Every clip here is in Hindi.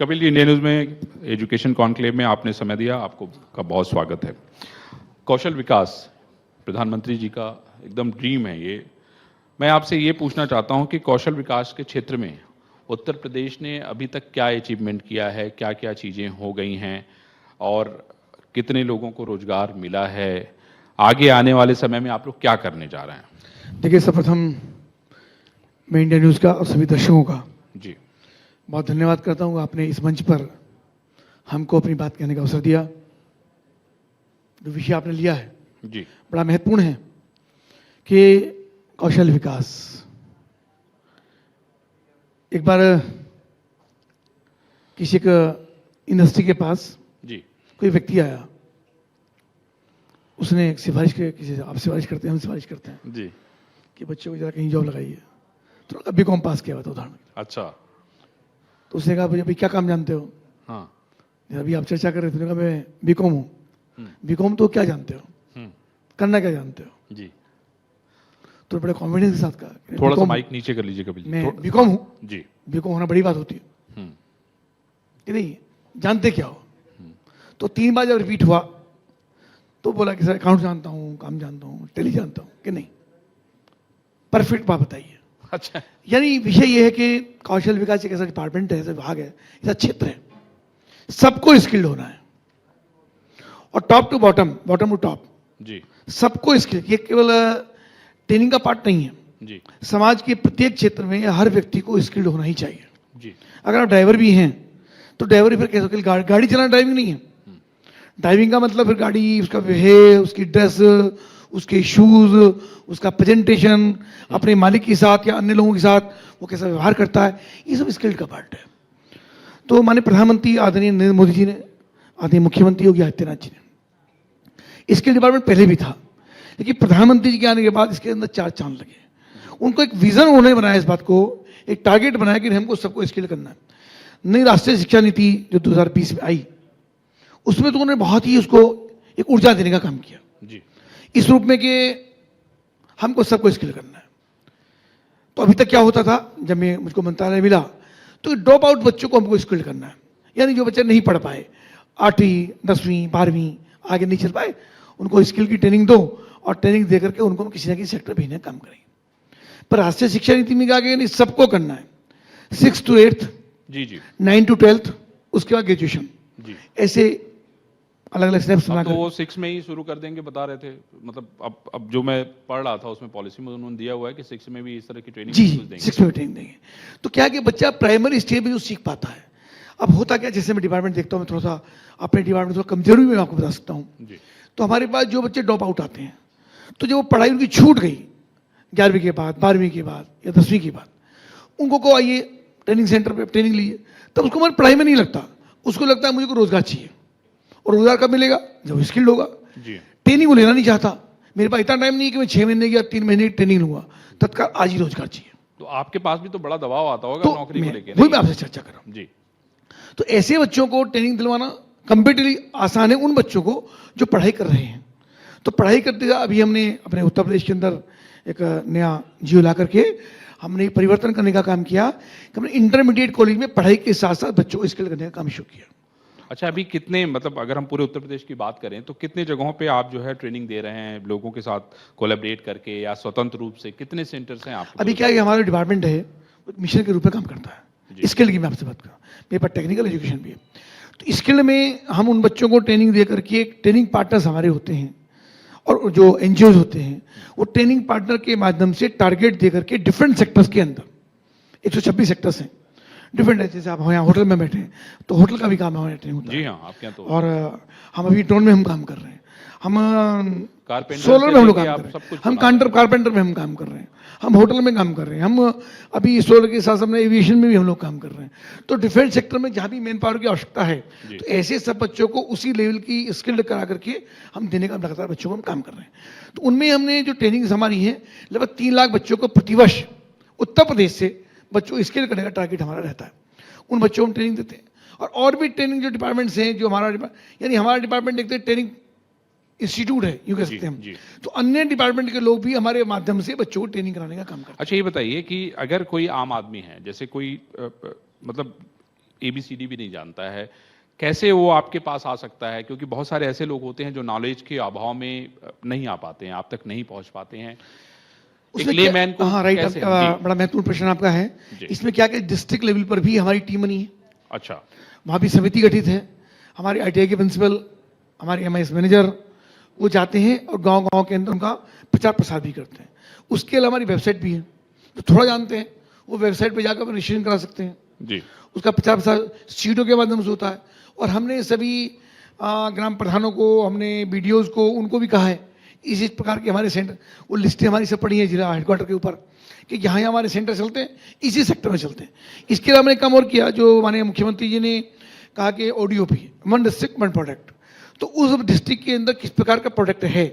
कपिल जी, इंडिया न्यूज़ में एजुकेशन कॉन्क्लेव में आपने समय दिया, आपको का बहुत स्वागत है। कौशल विकास प्रधानमंत्री जी का एकदम ड्रीम है ये। मैं आपसे ये पूछना चाहता हूँ कि कौशल विकास के क्षेत्र में उत्तर प्रदेश ने अभी तक क्या अचीवमेंट किया है, क्या क्या चीज़ें हो गई हैं और कितने लोगों को रोजगार मिला है, आगे आने वाले समय में आप लोग क्या करने जा रहे हैं? देखिए, सर्वप्रथम मैं इंडिया न्यूज़ का और सभी दर्शकों का जी बहुत धन्यवाद करता हूँ। आपने इस मंच पर हमको अपनी बात कहने का अवसर दिया। जो विषय आपने लिया है जी बड़ा महत्वपूर्ण है कि कौशल विकास। एक बार किसी एक इंडस्ट्री के पास जी कोई व्यक्ति आया, उसने एक सिफारिश की, किसी से आप सिफारिश करते हैं, हम सिफारिश करते हैं जी कि बच्चों को जरा कहीं जॉब लगाइए। तो बीकॉम पास किया हुआ था उदाहरण। अच्छा। तो उसने कहा भाई क्या काम जानते हो? हाँ। अभी आप चर्चा कर रहे थे, कहा मैं बीकॉम हूँ। बीकॉम तो क्या जानते हो, करना क्या जानते हो? जी तो बड़े कॉन्फिडेंस के साथ कहा, थोड़ा सा माइक नीचे कर लीजिए कपिल जी। मैं बीकॉम हूँ। जी बीकॉम होना बड़ी बात होती है कि नहीं, जानते क्या हो? तो 3 बार जब रिपीट हुआ तो बोला कि सर अकाउंट जानता हूँ, काम जानता हूँ, टेली जानता हूँ। कि नहीं, परफेक्ट बात बताइए। अच्छा। यानी विषय ये है कि कौशल विकास एक ऐसा डिपार्टमेंट है, ऐसा विभाग है, ऐसा क्षेत्र है, सबको स्किल्ड होना है और top to bottom, bottom to top जी सबको स्किल्ड। ये केवल ट्रेनिंग का पार्ट नहीं है। जी समाज के प्रत्येक क्षेत्र में हर व्यक्ति को स्किल्ड होना ही चाहिए। जी अगर आप ड्राइवर भी हैं तो ड्राइवर फिर कैसे, गाड़ी चलाना ड्राइविंग नहीं है। ड्राइविंग का मतलब फिर गाड़ी, उसका बिहेव, उसकी ड्रेस, उसके शूज, उसका प्रेजेंटेशन, अपने मालिक के साथ या अन्य लोगों के साथ वो कैसा व्यवहार करता है, ये सब स्किल्ड का पार्ट है। तो माननीय प्रधानमंत्री आदरणीय नरेंद्र मोदी जी ने, आदरणीय मुख्यमंत्री योगी आदित्यनाथ जी ने, स्किल डिपार्टमेंट पहले भी था, लेकिन प्रधानमंत्री जी के आने के बाद इसके अंदर 4 चांद लगे। उनको एक विजन उन्होंने बनाया, इस बात को एक टारगेट बनाया कि हमको सबको स्किल करना है। नई राष्ट्रीय शिक्षा नीति जो 2020 में आई, उसमें तो उन्होंने बहुत ही उसको एक ऊर्जा देने का काम किया जी इस रूप में कि हमको सबको स्किल करना है। तो अभी तक क्या होता था, जब मैं मुझको मंत्रालय मिला तो ड्रॉप आउट बच्चों को हमको स्किल करना है। यानी जो बच्चे नहीं पढ़ पाए, 8वीं 10वीं 12वीं आगे नहीं चल पाए, उनको स्किल की ट्रेनिंग दो और ट्रेनिंग दे करके उनको किसी न किसी सेक्टर भेजने का काम करेंगे। पर राष्ट्रीय शिक्षा नीति में आगे नहीं, सबको करना है, 6th to 8th, ji ji 9th to 12th, उसके बाद ग्रेजुएशन, जी। ऐसे अलग अलग स्टेप्स बना अब तो कर। वो 6 में ही शुरू कर देंगे बता रहे थे। मतलब अब जो मैं पढ़ रहा था उसमें पॉलिसी में उन्होंने दिया हुआ है कि 6 में भी इस तरह की ट्रेनिंग जी देंगे। 6 में ट्रेनिंग देंगे। तो क्या है कि बच्चा प्राइमरी स्टेज में जो सीख पाता है। अब होता क्या, जैसे मैं डिपार्टमेंट देखता हूँ, मैं थोड़ा सा अपने डिपार्टमेंट थोड़ा कमजोरी में आपको बता सकता हूँ। जी तो हमारे पास जो बच्चे ड्रॉप आउट आते हैं, तो जब वो पढ़ाई उनकी छूट गई 11वीं के बाद, 12वीं के बाद या 10वीं के बाद, उनको को आइए ट्रेनिंग सेंटर पे ट्रेनिंग लीजिए, तब उसको मन पढ़ाई में नहीं लगता, उसको लगता है मुझे को रोजगार चाहिए। और रोजगार कब मिलेगा? जब वो स्किल्ड होगा। जी ट्रेनिंग वो लेना नहीं चाहता, मेरे पास इतना टाइम नहीं है कि मैं 6 महीने की या 3 महीने की ट्रेनिंग लूंगा, तत्काल आज ही रोजगार चाहिए। तो आपके पास भी तो बड़ा दबाव आता होगा तो नौकरी को लेकर। वही मैं आपसे चर्चा कर रहा हूँ। जी तो ऐसे बच्चों को ट्रेनिंग दिलवाना कंपेटिवली आसान है उन बच्चों को जो पढ़ाई कर रहे हैं। तो पढ़ाई करते हुए अभी हमने अपने उत्तर प्रदेश के अंदर एक नया जियो ला करके हमने परिवर्तन करने का काम किया कि हमने इंटरमीडिएट कॉलेज में पढ़ाई के साथ साथ बच्चों को स्किल करने का काम शुरू किया। अच्छा, अभी कितने, मतलब अगर हम पूरे उत्तर प्रदेश की बात करें तो कितने जगहों पे आप जो है ट्रेनिंग दे रहे हैं लोगों के साथ कोलैबोरेट करके या स्वतंत्र रूप से? कितने सेंटर्स हैं आपके? अभी क्या है, हमारा डिपार्टमेंट है एक मिशन के रूप में काम करता है। स्किल की मैं आपसे बात करूँ, मेरे पास टेक्निकल एजुकेशन भी है। तो स्किल में हम उन बच्चों को ट्रेनिंग दे करके, ट्रेनिंग पार्टनर्स हमारे होते हैं और जो एनजीओ होते हैं, वो ट्रेनिंग पार्टनर के माध्यम से टारगेट दे करके डिफरेंट सेक्टर्स के अंदर 126 सेक्टर्स हैं डिफरेंट है। जैसे आप यहाँ होटल में बैठे हैं तो होटल का भी काम हमारे ट्रेनिंग होता है। जी हाँ, आपके यहाँ तो। और हम अभी ड्रोन में हम काम कर रहे हैं, हम कारपेंटर सोलर से में हम लोग लेके काम आप कर रहे सब हैं, कुछ हम बना रहे कारपेंटर में हम काम कर रहे हैं, हम होटल में काम कर रहे हैं, हम अभी सोलर के साथ साथ एविएशन में भी हम लोग काम कर रहे हैं। तो डिफेंस सेक्टर में जहाँ भी मैन पावर की आवश्यकता है, तो ऐसे सब बच्चों को उसी लेवल की स्किल्ड करा करके हम देने का लगातार बच्चों को हम काम कर रहे हैं। तो उनमें हमने जो ट्रेनिंग हमारी है, लगभग 3 लाख बच्चों को प्रतिवर्ष उत्तर प्रदेश से बच्चों को स्किल करने का टारगेट हमारा रहता है। उन बच्चों को हम ट्रेनिंग देते हैं। और भी ट्रेनिंग जो डिपार्टमेंट्स हैं, जो हमारा यानी हमारा डिपार्टमेंट देखते हैं ट्रेनिंग इंस्टीट्यूट है, यूं कह सकते हैं हम। तो अन्य डिपार्टमेंट के लोग भी हमारे माध्यम से बच्चों को ट्रेनिंग कराने का काम करते हैं। अच्छा, ये बताइए कि अगर कोई आम आदमी है, जैसे कोई मतलब ABCD भी नहीं जानता है, कैसे वो आपके पास आ सकता है? क्योंकि बहुत सारे ऐसे लोग होते हैं जो नॉलेज के अभाव में नहीं आ पाते हैं, आप तक नहीं पहुंच पाते हैं। एक उसमें क्या- लेमैन को हाँ राइट, कैसे? आपका जी, बड़ा महत्वपूर्ण प्रश्न आपका है। जी। इसमें क्या कि डिस्ट्रिक्ट लेवल पर भी हमारी टीम बनी है, अच्छा, वहाँ भी समिति गठित है, हमारे ITI के प्रिंसिपल, हमारे MIS मैनेजर वो जाते हैं और गांव-गांव के अंदर उनका प्रचार प्रसार भी करते हैं। उसके अलावा हमारी वेबसाइट भी है, तो थोड़ा जानते हैं वो वेबसाइट पे जाकर रजिस्ट्रेशन करा सकते हैं। जी, उसका प्रचार प्रसार सीटों के माध्यम से होता है। और हमने सभी ग्राम प्रधानों को, हमने BDOs को, उनको भी कहा है इसी प्रकार के हमारे सेंटर, वो लिस्टें हमारी सब पड़ी हैं जिला हेडक्वार्टर के ऊपर कि यहाँ यहाँ हमारे सेंटर चलते हैं, इसी सेक्टर में चलते हैं। इसके अलावा हमने काम और किया, जो माननीय मुख्यमंत्री जी ने कहा कि ODOP, one district one product, तो उस डिस्ट्रिक्ट के अंदर किस प्रकार का प्रोडक्ट है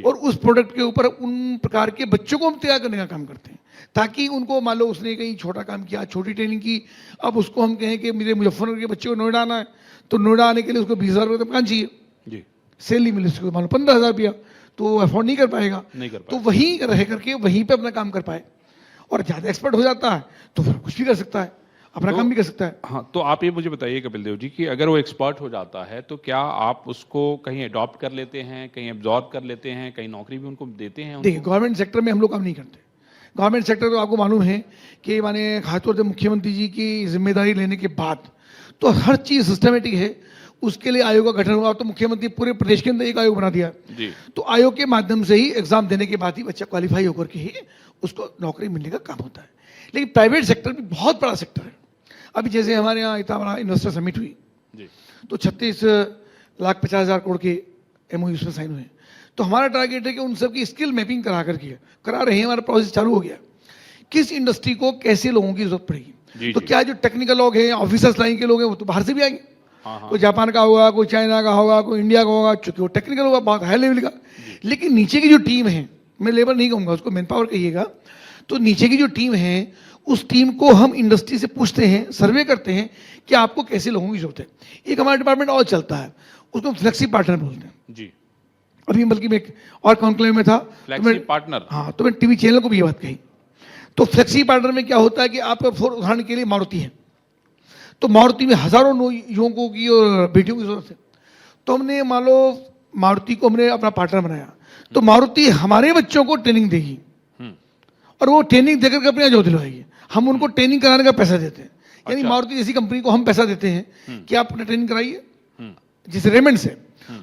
और उस प्रोडक्ट के ऊपर उन प्रकार के बच्चों को हम तैयार करने का काम करते हैं, ताकि उनको मान लो उसने कहीं छोटा काम किया, छोटी ट्रेनिंग की, अब उसको हम कहें कि मेरे मुजफ्फरनगर के बच्चे को नोएडा आना है, तो नोएडा आने के लिए उसको 20,000 रुपये तो कहाँ चाहिए, जी, सैलरी मिले उसको मान लो 15,000 रुपया, तो अफोर्ड नहीं कर पाएगा। नहीं कर तो पाए। वहीं रह करके वहीं पे अपना काम कर पाए, और ज़्यादा एक्सपर्ट हो जाता है तो फिर कुछ भी कर सकता है, अपना तो- काम भी कर सकता है। हाँ, तो आप ये मुझे बताइए कपिल देव जी कि अगर वो एक्सपर्ट हो जाता है तो क्या आप उसको कहीं अडॉप्ट कर लेते हैं, कहीं एब्जॉर्ब कर लेते हैं, कहीं नौकरी भी उनको देते हैं? देखिए, गवर्नमेंट सेक्टर में हम लोग काम नहीं करते। गवर्नमेंट सेक्टर तो आपको मालूम है कि माने खासतौर से मुख्यमंत्री जी की जिम्मेदारी लेने के बाद तो हर चीज़ सिस्टमेटिक है, उसके लिए आयोग का गठन हुआ, तो मुख्यमंत्री पूरे प्रदेश के अंदर एक आयोग बना दिया। जी, तो आयोग के माध्यम से ही एग्जाम देने के बाद ही बच्चा क्वालिफाई होकर के ही उसको नौकरी मिलने का काम होता है। लेकिन प्राइवेट सेक्टर भी बहुत बड़ा सेक्टर है। अभी जैसे हमारे यहाँ इतना बड़ा इन्वेस्टर समिट हुई, जी, तो 36,50,000 करोड़ के MOUs में साइन हुए। तो हमारा टारगेट है कि उन सब की स्किल मैपिंग करा करके करा रहे हैं, हमारा प्रोसेस चालू हो गया। किस इंडस्ट्री को कैसे लोगों की जरूरत पड़ेगी, जी, तो जी। क्या जो टेक्निकल लोग हैं, ऑफिसर्स लाइन के लोग हैं, वो तो बाहर से भी आएंगे। हाँ, हाँ, कोई जापान का होगा, कोई चाइना का होगा, कोई इंडिया का होगा, चूंकि वो टेक्निकल होगा, बहुत हाई लेवल का। लेकिन नीचे की जो टीम है, मैं लेबर नहीं कहूँगा उसको, मैन पावर कहिएगा, तो नीचे की जो टीम है उस टीम को हम इंडस्ट्री से पूछते हैं, सर्वे करते हैं कि आपको कैसे लोगों की जरूरत है। एक हमारा डिपार्टमेंट और चलता है, उसको फ्लेक्सी पार्टनर बोलते हैं। जी। अभी बल्कि मैं एक और कॉन्क्लेव में था, तो फ्लेक्सी मैं पार्टनर। हाँ, तो मैं टीवी चैनल को भी ये बात कही। तो फ्लेक्सी पार्टनर में क्या होता है कि आपका फॉर उदाहरण के लिए मारुति है, तो मारुति में हजारों युवकों की और बेटियों की जरूरत है। तो हमने मान लो मारुति को हमने अपना पार्टनर बनाया, तो मारुति हमारे बच्चों को ट्रेनिंग देगी और वो ट्रेनिंग देकर के अपने यहाँ जॉब दिलवाएगी। हम उनको ट्रेनिंग कराने का पैसा देते हैं, यानी अच्छा। मारुति जैसी कंपनी को हम पैसा देते हैं कि आप अपने ट्रेनिंग कराइए, जैसे रेमंड से,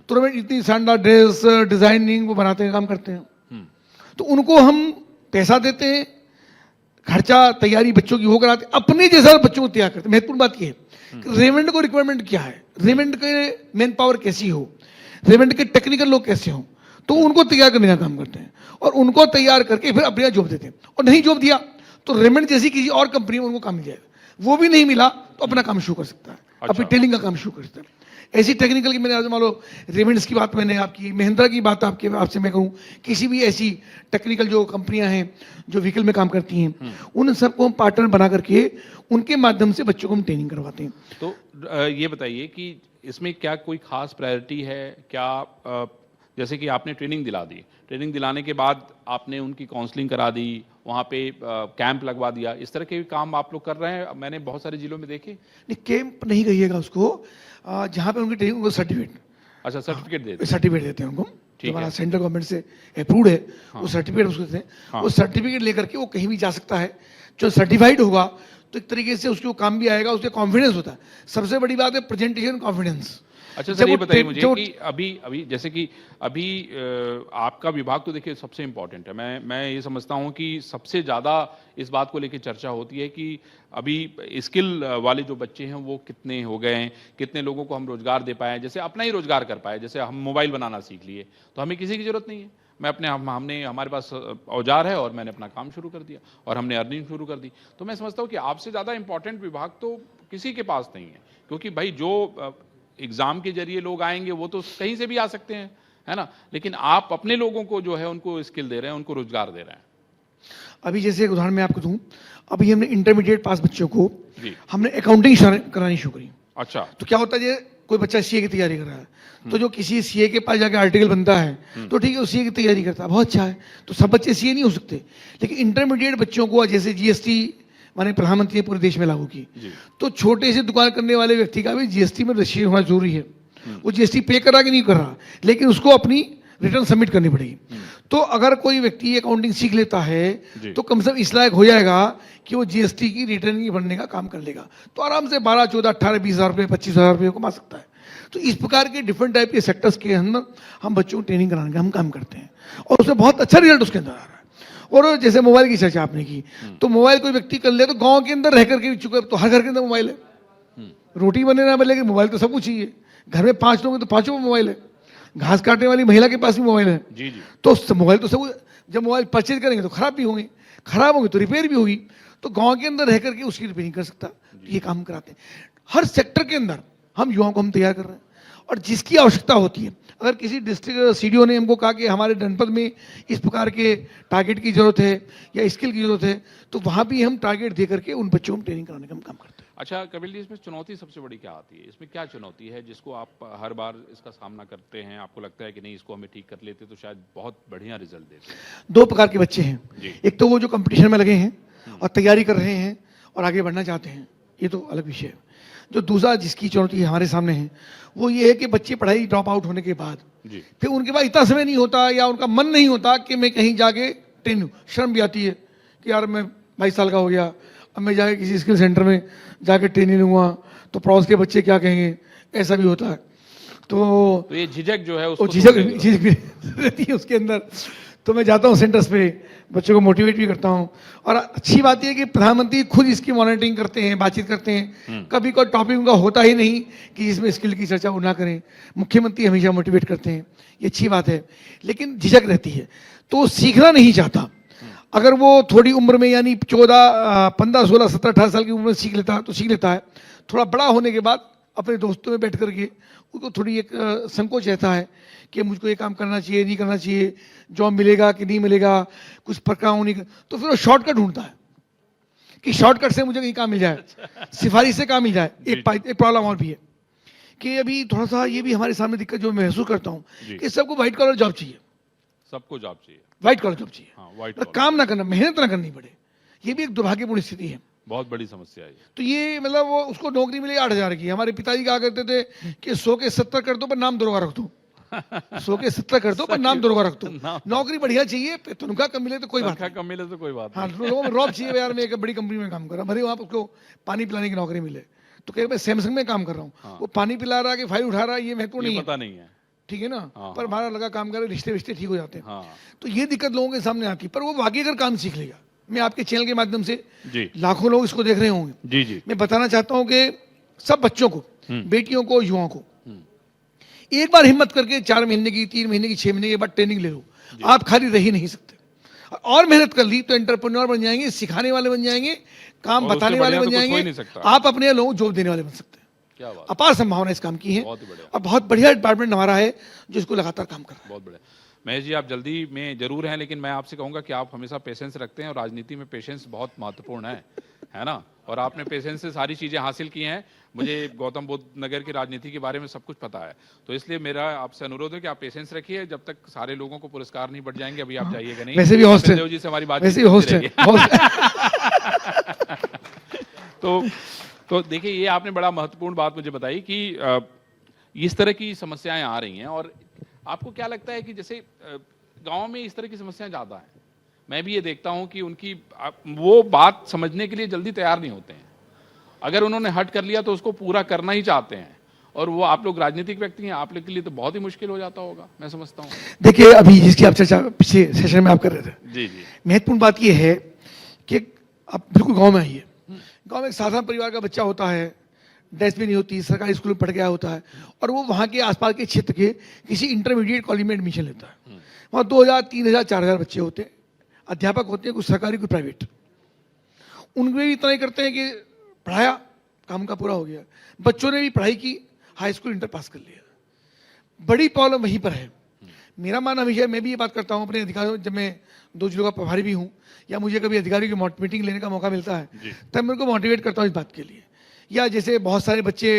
तो रेमंड इतनी शानदार ड्रेस डिजाइनिंग वो बनाते हैं, काम करते हैं, तो उनको हम पैसा देते हैं, खर्चा तैयारी बच्चों की हो कराते, अपने जैसा बच्चों को तैयार करते। महत्वपूर्ण बात यह है कि रेमंड को रिक्वायरमेंट क्या है, रेमंड के मैन पावर कैसी हो, रेमंड के टेक्निकल लोग कैसे हो, तो उनको तैयार करने का काम करते हैं और उनको तैयार करके फिर अपने यहाँ जॉब देते हैं। और नहीं जॉब दिया तो रेमंड जैसी किसी और कंपनी में उनको काम मिल जाएगा, वो भी नहीं मिला तो अपना काम शुरू कर सकता है, अपनी ट्रेनिंग का काम शुरू कर सकता है। ऐसी टेक्निकल की मैंने आज मान लो रेमंड्स की बात मैंने आपकी, महिंद्रा की बात आपसे मैं कहूँ, किसी भी ऐसी टेक्निकल जो कंपनियां हैं जो व्हीकल में काम करती हैं, उन सबको हम पार्टनर बना करके उनके माध्यम से बच्चों को हम ट्रेनिंग करवाते हैं। तो ये बताइए कि इसमें क्या कोई खास प्रायोरिटी है क्या? जैसे कि आपने ट्रेनिंग दिला दी, ट्रेनिंग दिलाने के बाद आपने उनकी काउंसलिंग करा दी, वहाँ पे कैंप लगवा दिया, इस तरह के भी काम आप लोग कर रहे हैं? मैंने बहुत सारे जिलों में देखे। नहीं, कैंप नहीं कहिएगा उसको, जहाँ पे उनकी ट्रेनिंग, उनको सर्टिफिकेट, अच्छा, सर्टिफिकेट देते हैं। सर्टिफिकेट देते हैं उनको, ठीक हमारा है। सेंट्रल गवर्नमेंट से अप्रूव्ड है, वो सर्टिफिकेट उसको देते हैं। हाँ। वो सर्टिफिकेट लेकर के वो कहीं भी जा सकता है, जो सर्टिफाइड होगा तो एक तरीके से उसको काम भी आएगा, उसके कॉन्फिडेंस होता है। सबसे बड़ी बात है प्रेजेंटेशन कॉन्फिडेंस। अच्छा सर, ये बताइए मुझे कि अभी जैसे कि अभी आपका विभाग तो देखिए सबसे इम्पोर्टेंट है। मैं ये समझता हूँ कि सबसे ज़्यादा इस बात को लेकर चर्चा होती है कि अभी स्किल वाले जो बच्चे हैं वो कितने हो गए हैं, कितने लोगों को हम रोजगार दे पाए, जैसे अपना ही रोजगार कर पाए। जैसे हम मोबाइल बनाना सीख लिए तो हमें किसी की जरूरत नहीं है, हमने हमारे पास औजार है और मैंने अपना काम शुरू कर दिया और हमने अर्निंग शुरू कर दी। तो मैं समझता हूँ कि आपसे ज़्यादा इंपॉर्टेंट विभाग तो किसी के पास नहीं है, क्योंकि भाई जो एग्जाम के जरिए लोग आएंगे वो तो कहीं से भी आ सकते हैं, है ना, लेकिन आप अपने लोगों को जो है उनको स्किल दे रहे हैं, उनको रोजगार दे रहे हैं। अभी जैसे एक उदाहरण मैं आपको दूं, अभी हमने इंटरमीडिएट पास बच्चों को जी। हमने अकाउंटिंग करानी शुरू करी। अच्छा। तो क्या होता है, ये कोई बच्चा सीए की तैयारी कर रहा है, तो जो किसी सीए के पास जाकर आर्टिकल बनता है तो ठीक है, वो सीए की तैयारी करता है, बहुत अच्छा है। तो सब बच्चे सीए नहीं हो सकते, लेकिन इंटरमीडिएट बच्चों को जैसे जीएसटी माने प्रधानमंत्री ने पूरे देश में लागू की, जी। तो छोटे से दुकान करने वाले व्यक्ति का भी जीएसटी में रजिस्ट्रेशन होना जरूरी है। वो जीएसटी पे कर रहा कि नहीं कर रहा, लेकिन उसको अपनी रिटर्न सबमिट करनी पड़ेगी। तो अगर कोई व्यक्ति अकाउंटिंग सीख लेता है जी। तो कम से कम इस लायक हो जाएगा कि वो जीएसटी की रिटर्न की भरने का काम कर लेगा, तो आराम से 12, 14, 18, 20 हज़ार रुपये, 25 हज़ार रुपये कमा सकता है। तो इस प्रकार के डिफरेंट टाइप के सेक्टर्स के अंदर हम बच्चों को ट्रेनिंग कराने का हम काम करते हैं, और उसमें बहुत अच्छा रिजल्ट उसके अंदर आ रहा है। और जैसे मोबाइल की चर्चा आपने की, तो मोबाइल कोई व्यक्ति कर ले तो गांव के अंदर रह करके भी चुका, तो हर घर के अंदर मोबाइल है। रोटी बने ना बने, लेकिन मोबाइल तो सब कुछ ही है। घर में 5 लोग हैं तो 5 में मोबाइल है। घास काटने वाली महिला के पास भी मोबाइल है। जी जी। तो मोबाइल तो सब, जब मोबाइल परचेज करेंगे तो खराब भी होंगे, खराब होंगे तो रिपेयर भी होगी, तो गांव के अंदर रह करके उसकी रिपेयरिंग कर सकता, तो ये काम कराते हैं। हर सेक्टर के अंदर हम युवाओं को हम तैयार कर रहे हैं, और जिसकी आवश्यकता होती है, अगर किसी डिस्ट्रिक्ट सीडीओ ने हमको कहा कि हमारे जनपद में इस प्रकार के टारगेट की जरूरत है या स्किल की जरूरत है, तो वहां भी हम टारगेट दे करके उन बच्चों को ट्रेनिंग कराने का हम काम करते हैं। अच्छा कपिल जी, इसमें चुनौती सबसे बड़ी क्या आती है? इसमें क्या चुनौती है जिसको आप हर बार इसका सामना करते हैं? आपको लगता है कि नहीं, इसको हमें ठीक कर लेते तो शायद बहुत बढ़िया रिजल्ट देते हैं। 2 प्रकार के बच्चे हैं, जी। एक तो वो जो कंपटीशन में लगे हैं और तैयारी कर रहे हैं और आगे बढ़ना चाहते हैं, ये तो अलग विषय है। जो दूसरा जिसकी चुनौती हमारे सामने है, वो ये है कि बच्चे पढ़ाई ड्रॉप आउट होने के बाद जी। फिर उनके पास इतना समय नहीं होता या उनका मन नहीं होता कि मैं कहीं जाके ट्रेन लूँ। शर्म भी आती है कि यार मैं 22 साल का हो गया, अब मैं जाके किसी स्किल सेंटर में जाके ट्रेनिंग लूँगा तो पड़ोस के बच्चे क्या कहेंगे, ऐसा भी होता है। तो ये झिझक जो है वो उसको झिझक तोड़ने की झिझक भी रहती है उसके अंदर। तो मैं जाता हूँ सेंटर्स पे, बच्चों को मोटिवेट भी करता हूँ, और अच्छी बात यह है कि प्रधानमंत्री खुद इसकी मॉनिटरिंग करते हैं, बातचीत करते हैं। कभी कोई टॉपिक उनका होता ही नहीं कि जिसमें स्किल की चर्चा वो ना करें। मुख्यमंत्री हमेशा मोटिवेट करते हैं, ये अच्छी बात है। लेकिन झिझक रहती है, तो वो सीखना नहीं चाहता। अगर वो थोड़ी उम्र में, यानी 14, 15, 16, 17, 18 साल की उम्र में सीख लेता तो सीख लेता है। थोड़ा बड़ा होने के बाद अपने दोस्तों में बैठ करके उसको थोड़ी एक संकोच रहता है कि मुझको ये काम करना चाहिए, नहीं करना चाहिए, जॉब मिलेगा कि नहीं मिलेगा, कुछ पक्का होने का, तो फिर वो शॉर्टकट ढूंढता है कि शॉर्टकट से मुझे कहीं काम मिल जाए, सिफारिश से काम मिल जाए। एक प्रॉब्लम और भी है कि अभी थोड़ा सा ये भी हमारे सामने दिक्कत जो मैं महसूस करता हूँ कि सबको व्हाइट कॉलर जॉब चाहिए, सबको जॉब चाहिए, व्हाइट कॉलर जॉब चाहिए। हाँ, white मतलब collar। काम ना करना, मेहनत ना करनी पड़े, ये भी एक दुर्भाग्यपूर्ण स्थिति है। बहुत बड़ी समस्या है ये। तो ये मतलब वो उसको नौकरी मिली 8,000 की। हमारे पिताजी कहा करते थे कि 100 के 70 कर दो पर नाम दरोगा रख दो, 100 के 70 कर दो पर नाम दरोगा रख दो। नौकरी बढ़िया चाहिए, तनख्वाह कम मिले तो कोई बात तनख्वाह नहीं। कम मिले तो कोई बात हाँ, नहीं। लोगों में रॉब चाहिए यार, मैं एक बड़ी कंपनी में काम कर रहा हूँ, भले वहाँ उसको पानी पिलाने की नौकरी मिले, तो कह मैं सैमसंग में काम कर रहा हूँ, वो पानी पिला रहा है कि फाइल उठा रहा है, ये महत्वपूर्ण नहीं ये है, पता नहीं है। ठीक है ना। हाँ, पर हमारा लगा काम करे, रिश्ते रिश्ते ठीक हो जाते हैं। हाँ तो ये दिक्कत लोगों के सामने आती है, पर वो वाकई अगर काम सीख लेगा, मैं आपके चैनल के माध्यम से जी लाखों लोग इसको देख रहे होंगे, जी जी। मैं बताना चाहता हूं कि सब बच्चों को, बेटियों को, युवाओं को एक बार हिम्मत करके 4 महीने की, 3 महीने की, 6 महीने के बाद ट्रेनिंग ले लो। आप खाली रह ही नहीं सकते, और मेहनत कर ली तो एंटरप्रेन्योर बन जाएंगे, सिखाने वाले बन जाएंगे, काम और उससे बताने वाले बढ़िया बन तो कुछ हो ही जाएंगे, नहीं सकता। आप अपने लोगों को जॉब देने वाले बन सकते हैं। क्या बात, अपार संभावना इस काम की है, बहुत ही बढ़िया। और बहुत बढ़िया डिपार्टमेंट हमारा है जो इसको लगातार काम कर रहा है। बहुत बढ़िया। महेश जी, आप जल्दी में जरूर हैं, लेकिन मैं आपसे कहूंगा कि आप हमेशा पेशेंस रखते हैं, और राजनीति में पेशेंस बहुत महत्वपूर्ण है ना। और आपने पेशेंस से सारी चीजें हासिल की हैं। मुझे गौतम बुद्ध नगर की राजनीति के बारे में सब कुछ पता है, तो इसलिए मेरा आपसे अनुरोध है कि आप पेशेंस रखिए, जब तक सारे लोगों को पुरस्कार नहीं बढ़ जाएंगे। अभी आप जाइएगा नहीं, वैसे भी होस्ट है, देव जी से हमारी बात, वैसे भी होस्ट है, तो देखिए, ये आपने बड़ा महत्वपूर्ण बात मुझे बताई कि इस तरह की समस्याएं आ रही हैं। और आपको क्या लगता है कि जैसे गांव में इस तरह की समस्याएं ज़्यादा हैं? मैं भी ये देखता हूं कि उनकी वो बात समझने के लिए जल्दी तैयार नहीं होते हैं। अगर उन्होंने हट कर लिया तो उसको पूरा करना ही चाहते हैं, और वो आप लोग राजनीतिक व्यक्ति हैं, आप लोग के लिए तो बहुत ही मुश्किल हो जाता होगा, मैं समझता हूँ। देखिए, अभी जिसकी आप चर्चा पिछले सेशन में आप कर रहे थे, जी जी। महत्वपूर्ण बात यह है कि आप बिल्कुल गांव में आइए। गांव में एक साधारण परिवार का बच्चा होता है, ड्रेस भी नहीं होती, सरकारी स्कूल में पढ़ गया होता है, और वो वहाँ के आसपास के क्षेत्र के किसी इंटरमीडिएट कॉलेज में एडमिशन लेता है। वहाँ 2,000, 3,000, 4,000 बच्चे होते हैं, अध्यापक होते हैं, कुछ सरकारी कुछ प्राइवेट। उनमें भी इतना ही करते हैं कि पढ़ाया, काम का पूरा हो गया। बच्चों ने भी पढ़ाई की, हाई स्कूल इंटर पास कर लिया। बड़ी प्रॉब्लम वहीं पर है। मेरा मानना हमेशा, मैं भी ये बात करता हूँ अपने अधिकारियों, जब मैं 2 जिलों का प्रभारी भी हूँ, या मुझे कभी अधिकारियों की मीटिंग लेने का मौका मिलता है, तब मैं उनको मोटिवेट करता हूँ इस बात के लिए। या जैसे बहुत सारे बच्चे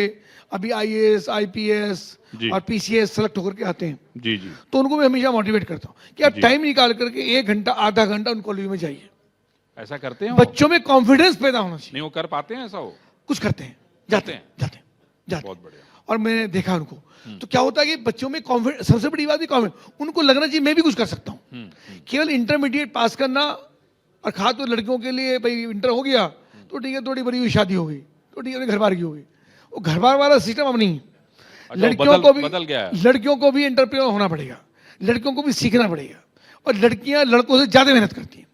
अभी IAS, IPS और PCS सेलेक्ट होकर के आते हैं, जी जी, तो उनको मैं हमेशा मोटिवेट करता हूँ कि आप टाइम निकाल करके 1 घंटा, आधा घंटा उन कॉलेज में जाइए। ऐसा करते हैं वो? बच्चों में कॉन्फिडेंस पैदा होना चाहिए। नहीं वो कर पाते हैं ऐसा वो? कुछ करते हैं, जाते हैं, जाते हैं, जाते हैं। बहुत बढ़िया। और मैंने देखा उनको, तो क्या होता है कि बच्चों में कॉन्फिडेंस, सबसे बड़ी बात है कॉन्फिडेंस, उनको लगना चाहिए मैं भी कुछ कर सकता हूँ। केवल इंटरमीडिएट पास करना, और खास तो लड़कियों के लिए भाई इंटर हो गया तो ठीक है, थोड़ी बड़ी हुई शादी हो गई तो ठीक है, घर बार की हो गई, वो घर बार वाला सिस्टम अब नहीं है। अच्छा, लड़कियों को भी, बदल गया है। लड़कियों को भी एंटरप्रेन्योर होना पड़ेगा, लड़कियों को भी सीखना पड़ेगा। और लड़कियां लड़कों से ज्यादा मेहनत करती हैं,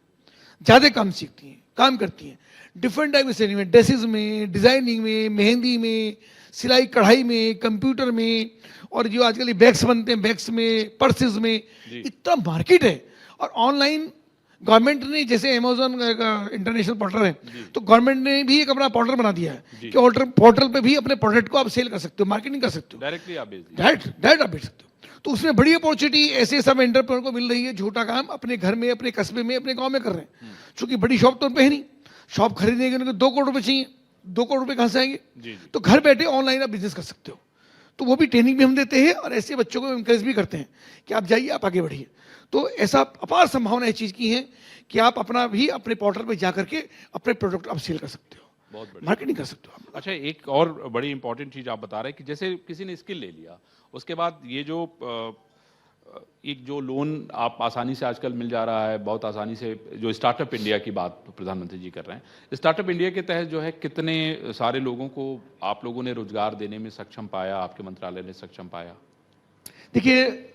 ज्यादा काम सीखती हैं, काम करती हैं, डिफरेंट टाइप से में, ड्रेसेस में, डिजाइनिंग में, मेहंदी में, सिलाई कढ़ाई में, कंप्यूटर में, और जो आजकल ये बैग्स बनते हैं, बैग्स में, पर्सेस में, इतना मार्केट है। और ऑनलाइन गवर्नमेंट ने, जैसे अमेजोन इंटरनेशनल पोर्टल है, तो गवर्नमेंट ने भी एक अपना पोर्टल बना दिया है कि पोर्टल पे भी अपने प्रोडक्ट को आप सेल कर सकते हो, मार्केटिंग कर सकते हो, डायरेक्टली आप बेच दीजिए। डायरेक्ट आप बेच सकते हो। तो उसमें बड़ी अपॉर्चुनिटी ऐसे सब एंटरप्रेन्योर को मिल रही है, छोटा काम अपने घर में, अपने कस्बे में, अपने गांव में कर रहे हैं। क्योंकि बड़ी शॉप तो उन पे है नहीं, शॉप खरीदने के उनको 2 करोड़ रुपए चाहिए, 2 करोड़ रुपए कहाँ से आएंगे? तो घर बैठे ऑनलाइन आप बिजनेस कर सकते हो। तो वो भी ट्रेनिंग भी हम देते हैं, और ऐसे बच्चों को इनकरेज भी करते हैं कि आप जाइए, आप आगे बढ़िए। तो ऐसा अपार संभावना इस चीज़ की है कि आप अपना भी अपने पोर्टल पे जा करके अपने प्रोडक्ट आप सेल कर सकते हो, बहुत बढ़िया। मार्केटिंग कर सकते हो आप। अच्छा, एक और बड़ी इंपॉर्टेंट चीज आप बता रहे हैं कि जैसे किसी ने स्किल ले लिया, उसके बाद ये जो एक जो लोन आप आसानी से आजकल मिल जा रहा है, बहुत आसानी से, जो स्टार्टअप इंडिया की बात प्रधानमंत्री जी कर रहे हैं, स्टार्टअप इंडिया के तहत जो है कितने सारे लोगों को आप लोगों ने रोजगार देने में सक्षम पाया, आपके मंत्रालय ने सक्षम पाया? देखिए,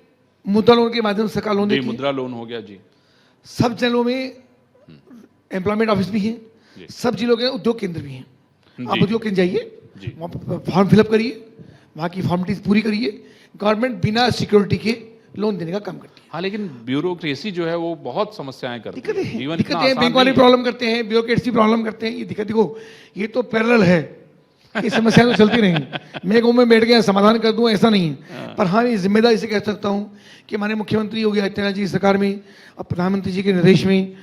मुद्रा लोन के माध्यम से सरकार लोन जी, देती है, मुद्रा लोन हो गया जी, सब जिलों में एम्प्लॉयमेंट ऑफिस भी है, सब जिलों के उद्योग केंद्र भी हैं। आप जी। उद्योग केंद्र जाइए, जी। वहाँ पर फॉर्म फिलअप करिए, वहाँ की फॉर्मेलिटीज पूरी करिए, गवर्नमेंट बिना सिक्योरिटी के लोन देने का काम करती है। हाँ, लेकिन ब्यूरोक्रेसी जो है वो बहुत समस्याएं करती दिक्कतें है, हैं, जीवन दिक्कतें इतना हैं, आसान बैंक वाले नहीं है। प्रॉब्लम करते हैं, ब्यूरोक्रेसी प्रॉब्लम करते हैं, ये दिक्कत देखो, ये तो पैरेलल है, ये समस्याएं तो चलती रहेंगी। मैं कहूँ मैं बैठ गया समाधान कर दूं, ऐसा नहीं है। पर हाँ, ये जिम्मेदारी से कह सकता हूँ कि हमारे मुख्यमंत्री योगी आदित्यनाथ जी की सरकार में और प्रधानमंत्री जी के निर्देश में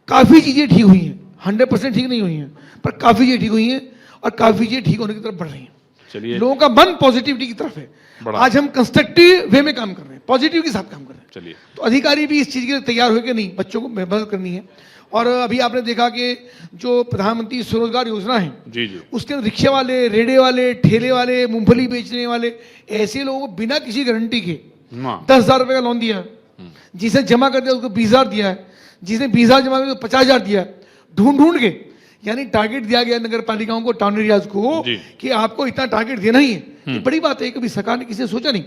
काफ़ी चीज़ें ठीक हुई हैं। 100% ठीक नहीं हुई हैं, पर काफ़ी चीज़ें ठीक हुई हैं, और काफ़ी चीज़ें ठीक होने की तरफ बढ़ रही हैं। चलिए, लोगों का मन पॉजिटिविटी की तरफ है। बड़ा। आज हम कंस्ट्रक्टिव वे में काम कर रहे हैं, पॉजिटिव के साथ काम कर रहे हैं। चलिए, तो अधिकारी भी इस चीज़ के लिए तैयार हो कि नहीं, बच्चों को मदद करनी है। और अभी आपने देखा कि जो प्रधानमंत्री स्वरोजगार योजना है, जी जी, उसके अंदर रिक्शे वाले, रेड़े वाले, ठेले वाले, मूंगफली बेचने वाले, ऐसे लोगों को बिना किसी गारंटी के हाँ, 10,000 रुपए का लोन दिया है। जिसने जमा कर दिया उसको 20,000 दिया है, जिसने 20,000 जमा कर दिया उसको 50,000 दिया है, ढूंढ ढूंढ के। यानी टारगेट दिया गया नगर पालिकाओं को, टाउन एरियाज को, जी। कि आपको इतना टारगेट देना ही है। ये बड़ी बात है, कभी सरकार ने किसी ने सोचा नहीं।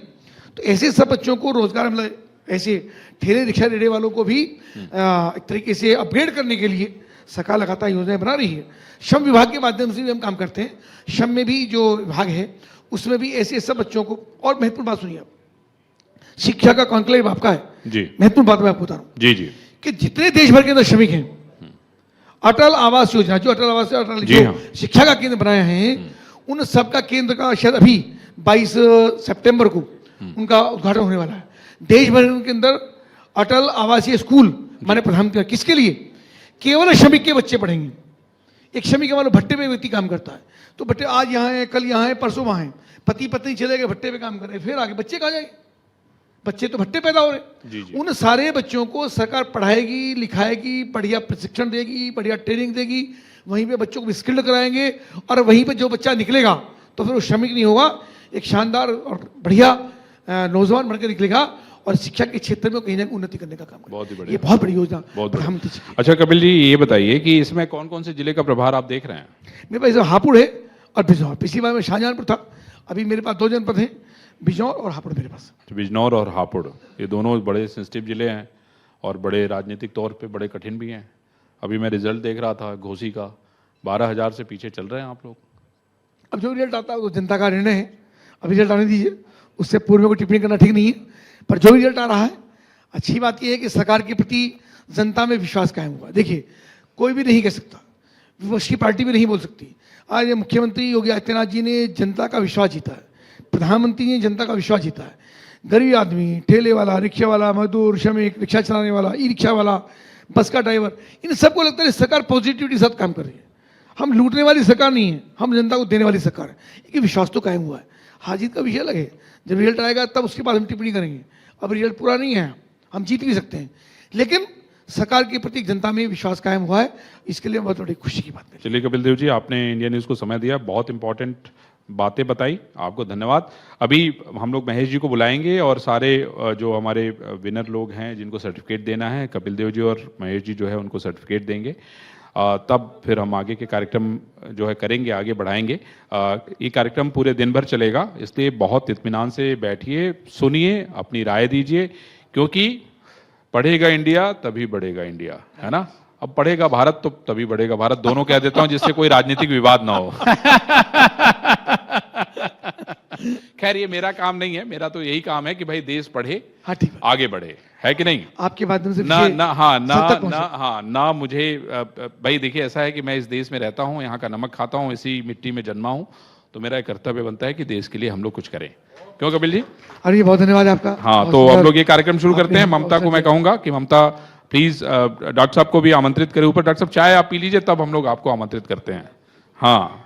तो ऐसे सब बच्चों को रोजगार, मतलब ऐसे ठेले रिक्शा रेड़े वालों को भी एक तरीके से अपग्रेड करने के लिए सरकार लगातार योजनाएं बना रही है। श्रम विभाग के माध्यम से भी हम काम करते हैं। श्रम में भी जो विभाग है उसमें भी ऐसे सब बच्चों को। और महत्वपूर्ण बात सुनिए आप, शिक्षा का कॉन्क्लेव आपका है जी महत्वपूर्ण बात मैं आपको बता रहा हूँ जी, जी कि जितने देश भर के अंदर श्रमिक हैं, अटल आवास योजना, जो अटल आवास अटल जी जो हाँ। शिक्षा का केंद्र बनाया है, उन सबका केंद्र का शायद अभी 22 सितंबर को उनका उद्घाटन होने वाला है। देश भर के अंदर अटल आवासीय स्कूल माने प्रधानमंत्री, किसके लिए? केवल श्रमिक के बच्चे पढ़ेंगे। एक श्रमिक हमारे भट्टे पे व्यक्ति काम करता है, तो भट्टे आज यहाँ है, कल यहाँ है, परसों वहाँ है, पति पत्नी चले गए भट्टे पे काम कर रहे हैं, फिर आगे बच्चे कहाँ जाएंगे? बच्चे तो भट्टे पैदा हो रहे। जी, जी। उन सारे बच्चों को सरकार पढ़ाएगी, लिखाएगी, बढ़िया प्रशिक्षण देगी, बढ़िया ट्रेनिंग देगी, वहीं पे बच्चों को स्किल्ड कराएंगे, और वहीं पे जो बच्चा निकलेगा तो फिर वो श्रमिक नहीं होगा, एक शानदार और बढ़िया नौजवान बनकर निकलेगा, और शिक्षा के क्षेत्र में कहीं ना कहीं उन्नति करने का काम करेगा। बहुत ही बढ़िया। ये बहुत बड़ी योजना बहुत प्रधानमंत्री जी की। अच्छा कपिल जी, ये बताइए कि इसमें कौन कौन से जिले का प्रभार आप देख रहे हैं? मेरे पास हापुड़ है और बिजनौर। पिछली बार में शाहजहांपुर था, अभी मेरे पास 2 जनपद हैं, बिजनौर और हापुड़ मेरे पास। तो बिजनौर और हापुड़, ये दोनों बड़े सेंसिटिव जिले हैं और बड़े राजनीतिक तौर पे बड़े कठिन भी हैं। अभी मैं रिजल्ट देख रहा था घोसी का, 12,000 से पीछे चल रहे हैं आप लोग। अब जो रिजल्ट आता है वो जनता का निर्णय है, अभी रिजल्ट आने दीजिए, उससे पूर्व में कोई टिप्पणी करना ठीक नहीं है। पर जो रिजल्ट आ रहा है, अच्छी बात यह है कि सरकार के प्रति जनता में विश्वास कायम हुआ। देखिए, कोई भी नहीं कह सकता, विपक्ष की पार्टी भी नहीं बोल सकती। आज ये मुख्यमंत्री योगी आदित्यनाथ जी ने जनता का विश्वास जीता है, प्रधानमंत्री ने जनता का विश्वास जीता है। गरीब आदमी, ठेले वाला, रिक्शा वाला, मजदूर, श्रमिक, रिक्शा चलाने वाला, ई रिक्शा वाला, बस का ड्राइवर, इन सबको लगता है सरकार पॉजिटिविटी के साथ काम कर रही है। हम लूटने वाली सरकार नहीं है, हम जनता को देने वाली सरकार है। ये विश्वास तो कायम हुआ है। हार जीत का विषय अलग है, जब रिजल्ट आएगा तब उसके बाद हम टिप्पणी करेंगे। अब रिजल्ट पूरा नहीं है, हम जीत भी सकते हैं, लेकिन सरकार के प्रति जनता में विश्वास कायम हुआ है, इसके लिए बहुत बड़ी खुशी की बात है। चलिए कपिल देव जी, आपने इंडिया न्यूज़ को समय दिया, बहुत इंपॉर्टेंट बातें बताई, आपको धन्यवाद। अभी हम लोग महेश जी को बुलाएंगे और सारे जो हमारे विनर लोग हैं जिनको सर्टिफिकेट देना है, कपिल देव जी और महेश जी जो है उनको सर्टिफिकेट देंगे, तब फिर हम आगे के कार्यक्रम जो है करेंगे, आगे बढ़ाएंगे। ये कार्यक्रम पूरे दिन भर चलेगा, इसलिए बहुत इत्मीनान से बैठिए, सुनिए, अपनी राय दीजिए, क्योंकि पढ़ेगा इंडिया तभी बढ़ेगा इंडिया, है ना। अब पढ़ेगा भारत तो तभी बढ़ेगा भारत, दोनों कह देता हूं जिससे कोई राजनीतिक विवाद ना हो। खैर ये मेरा काम नहीं है, मेरा तो यही काम है कि भाई देश पढ़े, हाँ ठीक है, आगे बढ़े, है कि नहीं। आपके माध्यम से ना मुझे भाई देखिए, ऐसा है कि मैं इस देश में रहता हूं, यहाँ का नमक खाता हूं, इसी मिट्टी में जन्मा हूं, तो मेरा कर्तव्य बनता है कि देश के लिए हम लोग कुछ करें। क्यों कपिल जी? अरे बहुत धन्यवाद आपका। हाँ, तो अब लोग ये कार्यक्रम शुरू करते हैं। ममता को मैं कहूंगा कि ममता प्लीज डॉक्टर साहब को भी आमंत्रित करें ऊपर। डॉक्टर साहब चाय आप पी लीजिए, तब हम लोग आपको आमंत्रित करते हैं। हाँ,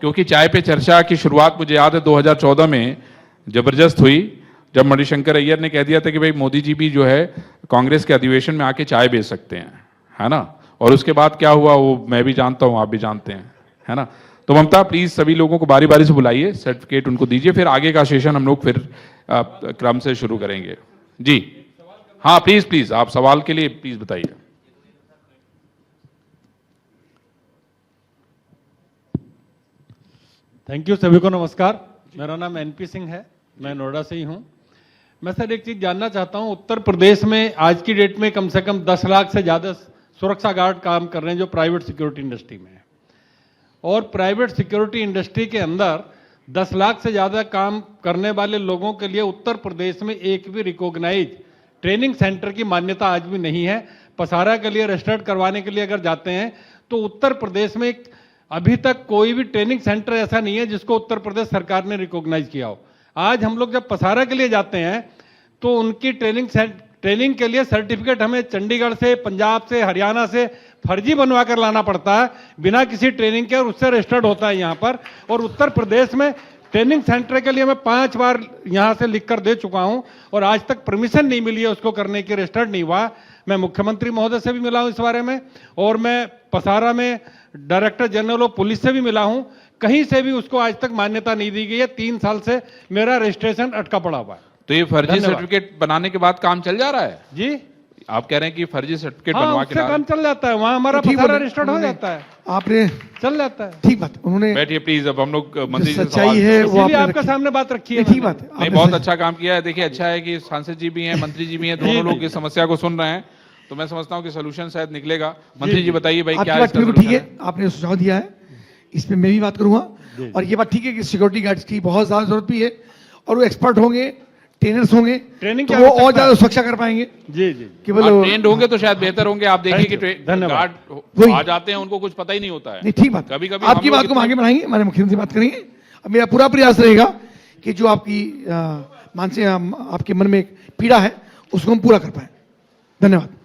क्योंकि चाय पे चर्चा की शुरुआत मुझे याद है 2014 में जबरदस्त हुई, जब मणिशंकर अय्यर ने कह दिया था कि भाई मोदी जी भी जो है कांग्रेस के अधिवेशन में आके चाय बेच सकते हैं, है ना। और उसके बाद क्या हुआ वो मैं भी जानता हूं, आप भी जानते हैं, है ना। तो ममता प्लीज सभी लोगों को बारी बारी से बुलाइए, सर्टिफिकेट उनको दीजिए, फिर आगे का सेशन हम लोग फिर क्रम से शुरू करेंगे। जी हाँ, प्लीज प्लीज आप सवाल के लिए प्लीज बताइए। थैंक यू, सभी को नमस्कार। मेरा नाम एनपी सिंह है, मैं नोएडा से ही हूँ। मैं सर एक चीज़ जानना चाहता हूँ, उत्तर प्रदेश में आज की डेट में कम से कम 10 लाख से ज़्यादा सुरक्षा गार्ड काम कर रहे हैं जो प्राइवेट सिक्योरिटी इंडस्ट्री में है, और प्राइवेट सिक्योरिटी इंडस्ट्री के अंदर 10 लाख से ज़्यादा काम करने वाले लोगों के लिए उत्तर प्रदेश में एक भी रिकॉग्नाइज ट्रेनिंग सेंटर की मान्यता आज भी नहीं है। पसारा के लिए रजिस्टर्ड करवाने के लिए अगर जाते हैं तो उत्तर प्रदेश में अभी तक कोई भी ट्रेनिंग सेंटर ऐसा नहीं है जिसको उत्तर प्रदेश सरकार ने रिकॉग्नाइज किया हो। आज हम लोग जब पसारा के लिए जाते हैं तो उनकी ट्रेनिंग के लिए सर्टिफिकेट हमें चंडीगढ़ से, पंजाब से, हरियाणा से फर्जी बनवा कर लाना पड़ता है बिना किसी ट्रेनिंग के, और उससे रजिस्टर्ड होता है यहाँ पर। और उत्तर प्रदेश में ट्रेनिंग सेंटर के लिए मैं 5 बार यहाँ से लिख कर दे चुका हूँ और आज तक परमिशन नहीं मिली है उसको करने की, रजिस्टर्ड नहीं हुआ। मैं मुख्यमंत्री महोदय से भी मिला हूँ इस बारे में, और मैं पसारा में डायरेक्टर जनरल ऑफ पुलिस से भी मिला हूँ, कहीं से भी उसको आज तक मान्यता नहीं दी गई है। 3 साल से मेरा रजिस्ट्रेशन अटका पड़ा हुआ है। तो ये फर्जी सर्टिफिकेट बनाने के बाद काम चल जा रहा है जी? आप कह रहे हैं कि फर्जी सर्टिफिकेट हाँ, बनवा के काम चल जाता है, वहाँ हमारा पसारा रजिस्टर्ड हो जाता है, आपने चल जाता है। ठीक बात, उन्होंने बैठिए प्लीज, अब हम लोग मंत्री जी से सच्चाई है वो इसीलिए आपने आपके सामने बात रखी है। ठीक बात है, नहीं, बहुत अच्छा काम किया है। देखिए अच्छा है कि सांसद जी भी हैं, मंत्री जी भी हैं, दोनों लोग इस समस्या को सुन रहे हैं, तो मैं समझता हूँ कि सोल्यूशन शायद निकलेगा। मंत्री जी बताइए भाई क्या आपकी बात बिल्कुल ठीक है, आपने सुझाव दिया है, इस पे मैं भी बात करूंगा। और ये बात ठीक है कि सिक्योरिटी गार्ड्स की बहुत ज्यादा जरूरत भी है, और वो एक्सपर्ट होंगे, ट्रेनर्स होंगे, ट्रेनिंग तो वो और ज्यादा सुरक्षा कर पाएंगे। जी जी, केवल ट्रेंड होंगे तो शायद बेहतर होंगे। आप देखिए कि धन्यवाद। गार्ड आ जाते हैं, उनको कुछ पता ही नहीं होता है। नहीं ठीक बात, कभी कभी आपकी बात को हम आगे बढ़ाएंगे, हमारे मुख्यमंत्री बात करेंगे। अब मेरा पूरा प्रयास रहेगा कि जो आपकी मानसिक आपके मन में एक पीड़ा है उसको हम पूरा कर पाए। धन्यवाद।